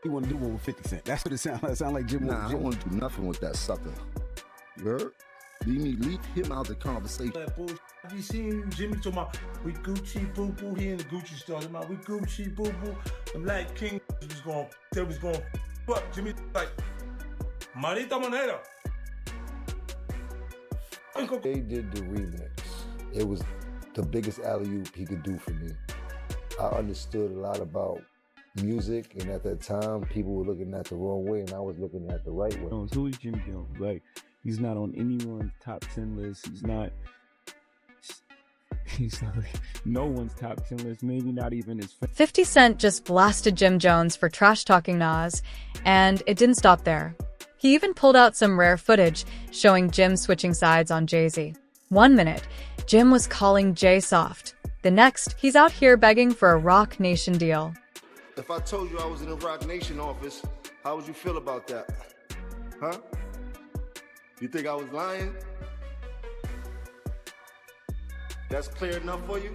He want to do one with 50 Cent. That's what it sounds like. It sound like Jim. Nah, I don't want to do nothing with that sucker. You heard? Leave him out the conversation. That bullshit. Have you seen Jimmy talking about we Gucci boo boo? He in the Gucci store. Talking about we Gucci boo boo. The Black King was going fuck Jimmy like Marita Manera. They did the remix. It was the biggest alley-oop he could do for me. I understood a lot about music, and at that time, people were looking at the wrong way, and I was looking at the right way. Who is Jim Jones? Like, he's not on anyone's top 10 list. He's not no one's top 10 list, maybe not even his 50 Cent just blasted Jim Jones for trash-talking Nas, and it didn't stop there. He even pulled out some rare footage showing Jim switching sides on Jay-Z. 1 minute, Jim was calling Jay soft. The next, he's out here begging for a Roc Nation deal. If I told you I was in the Roc Nation office, how would you feel about that? Huh? You think I was lying? That's clear enough for you?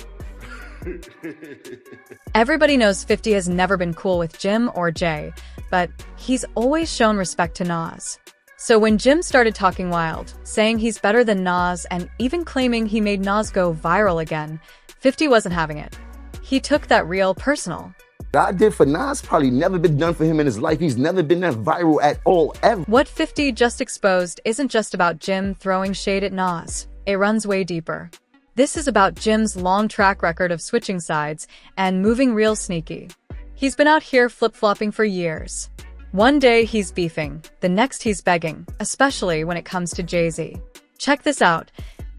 Everybody knows 50 has never been cool with Jim or Jay, but he's always shown respect to Nas. So when Jim started talking wild, saying he's better than Nas and even claiming he made Nas go viral again, 50 wasn't having it. He took that real personal. What I did for Nas probably never been done for him in his life. He's never been that viral at all, ever. What 50 just exposed isn't just about Jim throwing shade at Nas. It runs way deeper. This is about Jim's long track record of switching sides and moving real sneaky. He's been out here flip-flopping for years. One day he's beefing, the next he's begging, especially when it comes to Jay-Z. Check this out.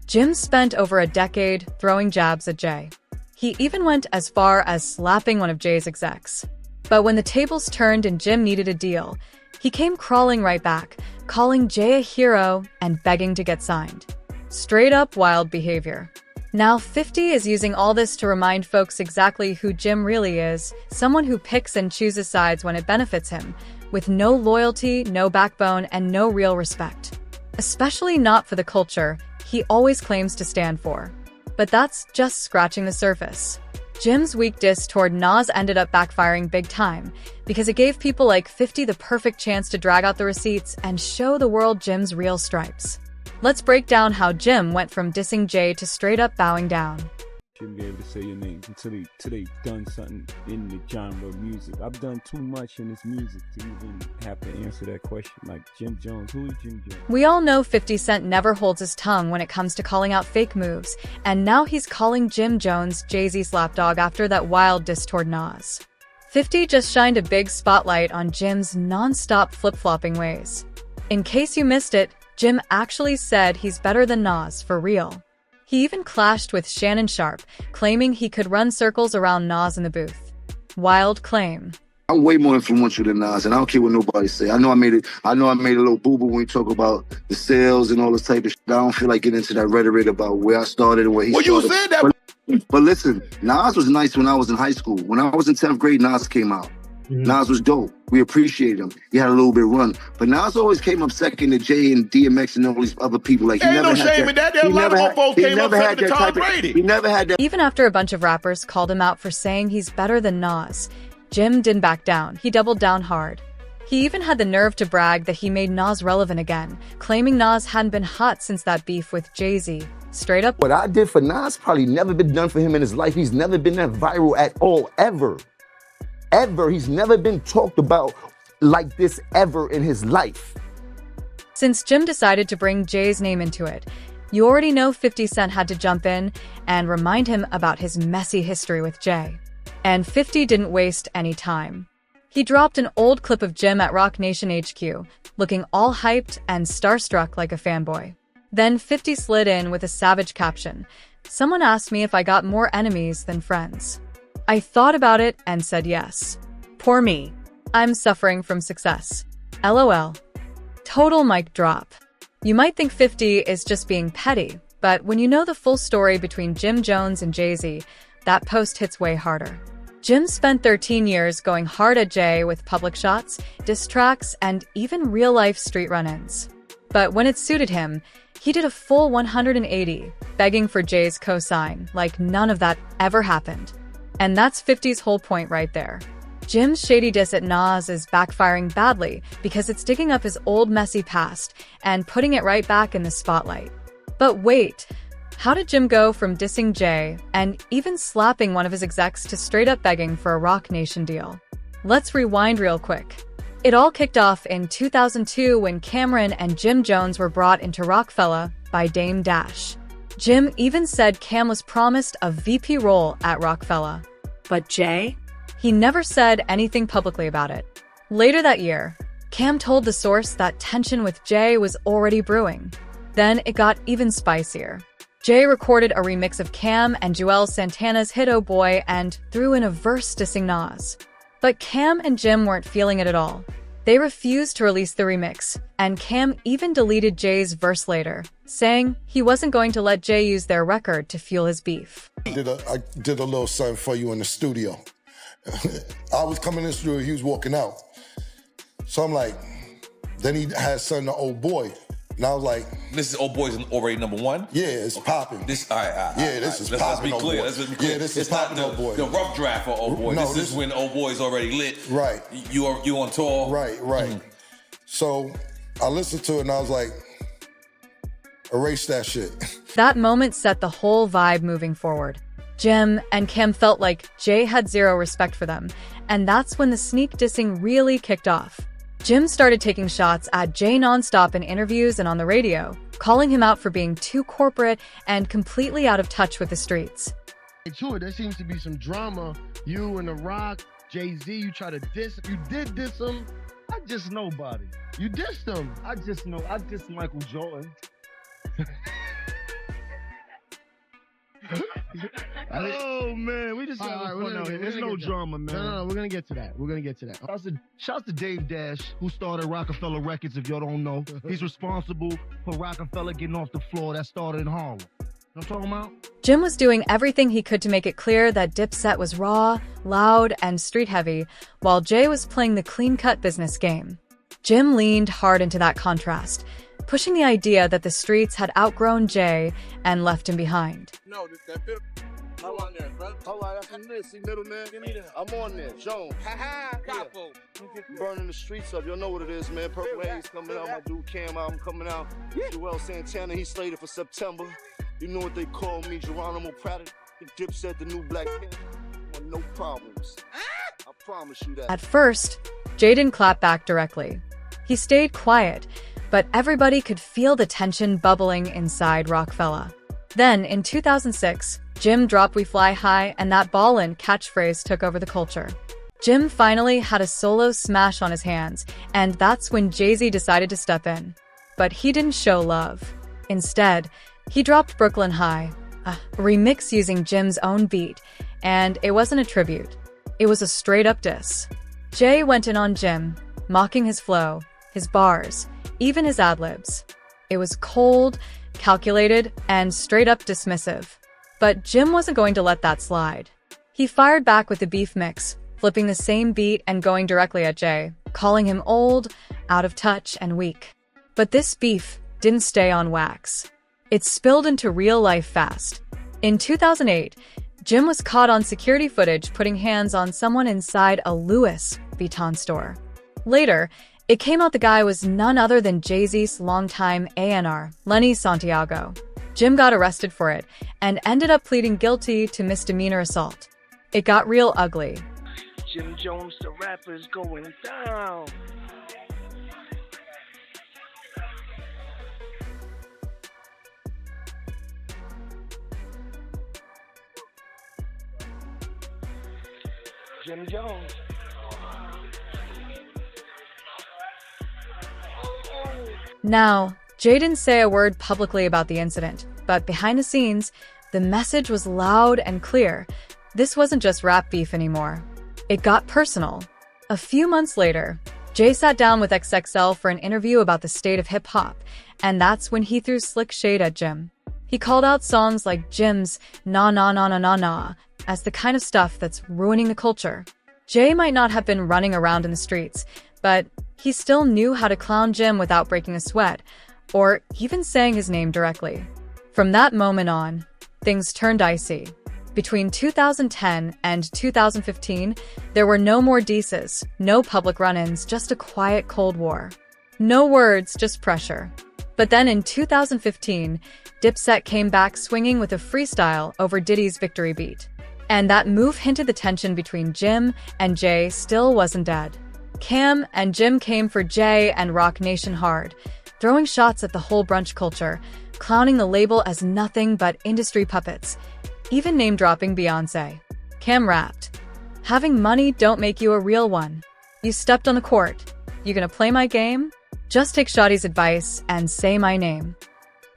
Jim spent over a decade throwing jabs at Jay. He even went as far as slapping one of Jay's execs. But when the tables turned and Jim needed a deal, he came crawling right back, calling Jay a hero and begging to get signed. Straight up wild behavior. Now 50 is using all this to remind folks exactly who Jim really is, someone who picks and chooses sides when it benefits him, with no loyalty, no backbone, and no real respect. Especially not for the culture he always claims to stand for. But that's just scratching the surface. Jim's weak diss toward Nas ended up backfiring big time, because it gave people like 50 the perfect chance to drag out the receipts and show the world Jim's real stripes. Let's break down how Jim went from dissing Jay to straight up bowing down. Shouldn't be able to say your name until they done something in the genre of music. I've done too much in this music to even have to answer that question. Like Jim Jones, who is Jim Jones? We all know 50 Cent never holds his tongue when it comes to calling out fake moves, and now he's calling Jim Jones Jay-Z's lapdog after that wild diss toward Nas. 50 just shined a big spotlight on Jim's non-stop flip-flopping ways. In case you missed it, Jim actually said he's better than Nas for real. He even clashed with Shannon Sharpe, claiming he could run circles around Nas in the booth. Wild claim. I'm way more influential than Nas, and I don't care what nobody say. I know I made a little boo-boo when you talk about the sales and all this type of shit. I don't feel like getting into that rhetoric about where I started and where he started. Well, you said that. But listen, Nas was nice when I was in high school. When I was in 10th grade, Nas came out. Nas was dope. We appreciated him. He had a little bit of run. But Nas always came up second to Jay and DMX and all these other people. Like, he Ain't never no had shame in that. There a lot of folks came up second to Tom Brady. He never had that. Even after a bunch of rappers called him out for saying he's better than Nas, Jim didn't back down. He doubled down hard. He even had the nerve to brag that he made Nas relevant again, claiming Nas hadn't been hot since that beef with Jay-Z. Straight up. What I did for Nas probably never been done for him in his life. He's never been that viral at all, ever. Ever. He's never been talked about like this ever in his life. Since Jim decided to bring Jay's name into it, you already know 50 Cent had to jump in and remind him about his messy history with Jay. And 50 didn't waste any time. He dropped an old clip of Jim at Roc Nation HQ, looking all hyped and starstruck like a fanboy. Then 50 slid in with a savage caption. Someone asked me if I got more enemies than friends. I thought about it and said yes. Poor me. I'm suffering from success. LOL. Total mic drop. You might think 50 is just being petty, but when you know the full story between Jim Jones and Jay-Z, that post hits way harder. Jim spent 13 years going hard at Jay with public shots, diss tracks, and even real-life street run-ins. But when it suited him, he did a full 180, begging for Jay's co-sign, like none of that ever happened. And that's 50's whole point right there. Jim's shady diss at Nas is backfiring badly because it's digging up his old messy past and putting it right back in the spotlight. But wait, how did Jim go from dissing Jay and even slapping one of his execs to straight up begging for a Roc Nation deal? Let's rewind real quick. It all kicked off in 2002 when Cameron and Jim Jones were brought into Rockefeller by Dame Dash. Jim even said Cam was promised a VP role at Rockefeller. But Jay? He never said anything publicly about it. Later that year, Cam told the source that tension with Jay was already brewing. Then it got even spicier. Jay recorded a remix of Cam and Joel Santana's hit Oh Boy and threw in a verse dissing Nas. But Cam and Jim weren't feeling it at all. They refused to release the remix, and Cam even deleted Jay's verse later, saying he wasn't going to let Jay use their record to fuel his beef. I did a little something for you in the studio. I was coming in the studio, he was walking out. So I'm like, then he had something to Oh Boy. And I was like, this is Old Boy's already #1? Yeah, it's popping. This, all right. Yeah, this is popping. Let's be clear. Yeah, this is popping Old Boy. The rough draft for Old Boy. No, this is when Old Boy's already lit. Right. You on tour. Right. So I listened to it and I was like, erase that shit. That moment set the whole vibe moving forward. Jim and Cam felt like Jay had zero respect for them, and that's when the sneak dissing really kicked off. Jim started taking shots at Jay nonstop in interviews and on the radio, calling him out for being too corporate and completely out of touch with the streets. To it, there seems to be some drama. You and The Roc, Jay-Z, you try to diss. You did diss him. I just nobody. You dissed him. I dissed Michael Jordan. Oh man, we just there's no drama, man. No, we're gonna get to that. Shouts to Dave Dash, who started Rockefeller Records. If y'all don't know, he's responsible for Rockefeller getting off the floor. That started in Harlem. You know what I'm talking about? Jim was doing everything he could to make it clear that Dipset was raw, loud, and street-heavy, while Jay was playing the clean-cut business game. Jim leaned hard into that contrast, pushing the idea that the streets had outgrown Jay and left him behind. No, that bit. I'm on there, brother. Hold on, after this, see middleman. I'm on there, Jones. Capo. Burning the streets up. Y'all know what it is, man. Purple Haze coming out. My dude Cam album coming out. Joel Santana, he's slated for September. You know what they call me, Geronimo Pratt. Dipset, the new Black Panther. No problems. I promise you that. At first, Jay didn't clap back directly. He stayed quiet, but everybody could feel the tension bubbling inside Rockefeller. Then, in 2006, Jim dropped We Fly High, and that ballin' catchphrase took over the culture. Jim finally had a solo smash on his hands, and that's when Jay-Z decided to step in. But he didn't show love. Instead, he dropped Brooklyn High, a remix using Jim's own beat, and it wasn't a tribute. It was a straight-up diss. Jay went in on Jim, mocking his flow, his bars, even his ad-libs. It was cold, calculated, and straight-up dismissive. But Jim wasn't going to let that slide. He fired back with the beef mix, flipping the same beat and going directly at Jay, calling him old, out of touch, and weak. But this beef didn't stay on wax. It spilled into real life fast. In 2008, Jim was caught on security footage putting hands on someone inside a Louis Vuitton store. Later, it came out the guy was none other than Jay-Z's longtime A&R, Lenny Santiago. Jim got arrested for it and ended up pleading guilty to misdemeanor assault. It got real ugly. Jim Jones, the rapper's going down. Jim Jones. Now, Jay didn't say a word publicly about the incident, but behind the scenes, the message was loud and clear. This wasn't just rap beef anymore. It got personal. A few months later, Jay sat down with XXL for an interview about the state of hip-hop, and that's when he threw slick shade at Jim. He called out songs like Jim's Nah Nah Nah Nah Nah Nah as the kind of stuff that's ruining the culture. Jay might not have been running around in the streets, but he still knew how to clown Jim without breaking a sweat, or even saying his name directly. From that moment on, things turned icy. Between 2010 and 2015, there were no more dices, no public run-ins, just a quiet Cold War. No words, just pressure. But then in 2015, Dipset came back swinging with a freestyle over Diddy's Victory Beat. And that move hinted the tension between Jim and Jay still wasn't dead. Cam and Jim came for Jay and Roc Nation hard, throwing shots at the whole brunch culture, clowning the label as nothing but industry puppets, even name-dropping Beyonce. Cam rapped, "Having money don't make you a real one. You stepped on the court. You gonna play my game? Just take Shawty's advice and say my name."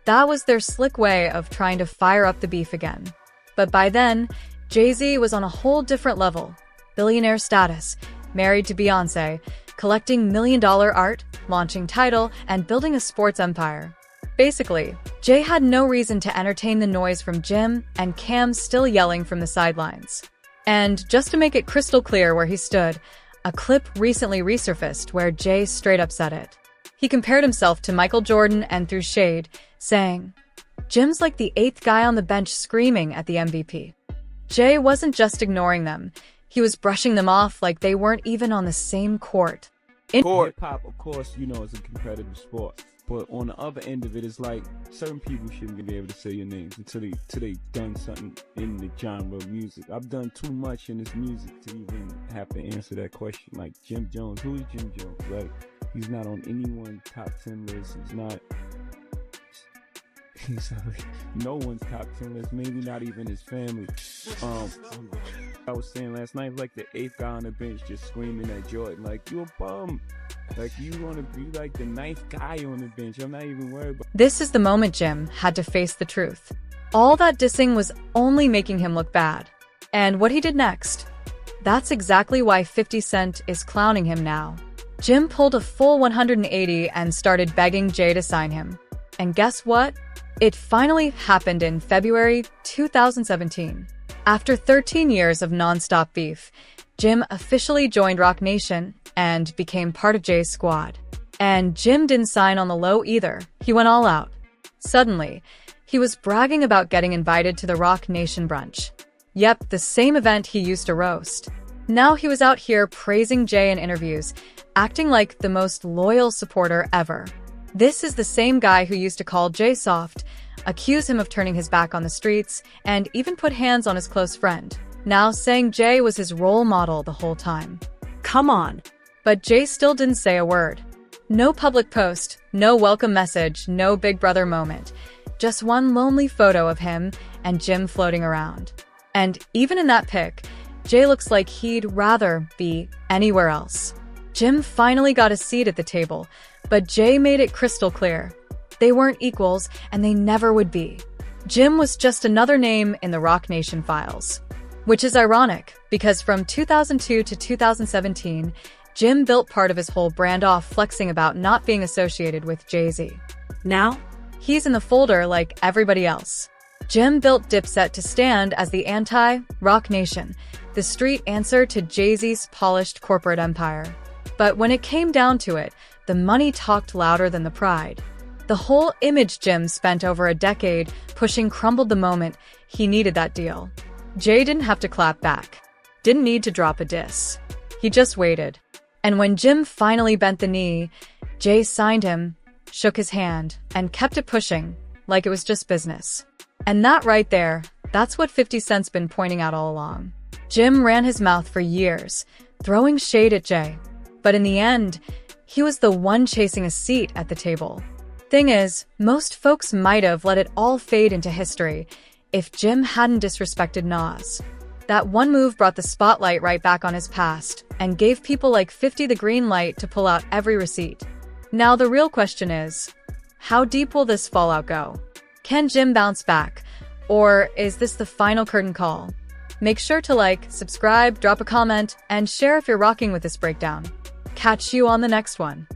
That was their slick way of trying to fire up the beef again. But by then, Jay-Z was on a whole different level. Billionaire status, married to Beyonce, collecting million-dollar art, launching Tidal, and building a sports empire. Basically, Jay had no reason to entertain the noise from Jim and Cam still yelling from the sidelines. And just to make it crystal clear where he stood, a clip recently resurfaced where Jay straight up said it. He compared himself to Michael Jordan and threw shade, saying, "Jim's like the 8th guy on the bench screaming at the MVP." Jay wasn't just ignoring them, he was brushing them off like they weren't even on the same court. Hip-hop, of course, is a competitive sport. But on the other end of it, it's like certain people shouldn't be able to say your names until they done something in the genre of music. I've done too much in this music to even have to answer that question. Like Jim Jones, who is Jim Jones? Like, he's not on anyone's top 10 list. He's no one's top 10 list, maybe not even his family. I was saying last night, like the 8th guy on the bench just screaming at Jordan, like, "You a bum. Like, you want to be like the 9th guy on the bench. I'm not even worried about." This is the moment Jim had to face the truth. All that dissing was only making him look bad. And what he did next? That's exactly why 50 Cent is clowning him now. Jim pulled a full 180 and started begging Jay to sign him. And guess what? It finally happened in February 2017. After 13 years of non-stop beef, Jim officially joined Roc Nation and became part of Jay's squad. And Jim didn't sign on the low either. He went all out. Suddenly, he was bragging about getting invited to the Roc Nation brunch. Yep, the same event he used to roast. Now he was out here praising Jay in interviews, acting like the most loyal supporter ever. This is the same guy who used to call Jay soft, accuse him of turning his back on the streets, and even put hands on his close friend. Now saying Jay was his role model the whole time. Come on. But Jay still didn't say a word. No public post, no welcome message, no big brother moment. Just one lonely photo of him and Jim floating around. And even in that pic, Jay looks like he'd rather be anywhere else. Jim finally got a seat at the table, but Jay made it crystal clear. They weren't equals, and they never would be. Jim was just another name in the Roc Nation files. Which is ironic, because from 2002 to 2017, Jim built part of his whole brand off flexing about not being associated with Jay-Z. Now, he's in the folder like everybody else. Jim built Dipset to stand as the anti-Roc Nation, the street answer to Jay-Z's polished corporate empire. But when it came down to it, the money talked louder than the pride. The whole image Jim spent over a decade pushing crumbled the moment he needed that deal. Jay didn't have to clap back. Didn't need to drop a diss. He just waited. And when Jim finally bent the knee, Jay signed him, shook his hand, and kept it pushing, like it was just business. And that right there, that's what 50 Cent's been pointing out all along. Jim ran his mouth for years, throwing shade at Jay. But in the end, he was the one chasing a seat at the table. Thing is, most folks might have let it all fade into history if Jim hadn't disrespected Nas. That one move brought the spotlight right back on his past and gave people like 50 the green light to pull out every receipt. Now the real question is, how deep will this fallout go? Can Jim bounce back? Or is this the final curtain call? Make sure to like, subscribe, drop a comment, and share if you're rocking with this breakdown. Catch you on the next one.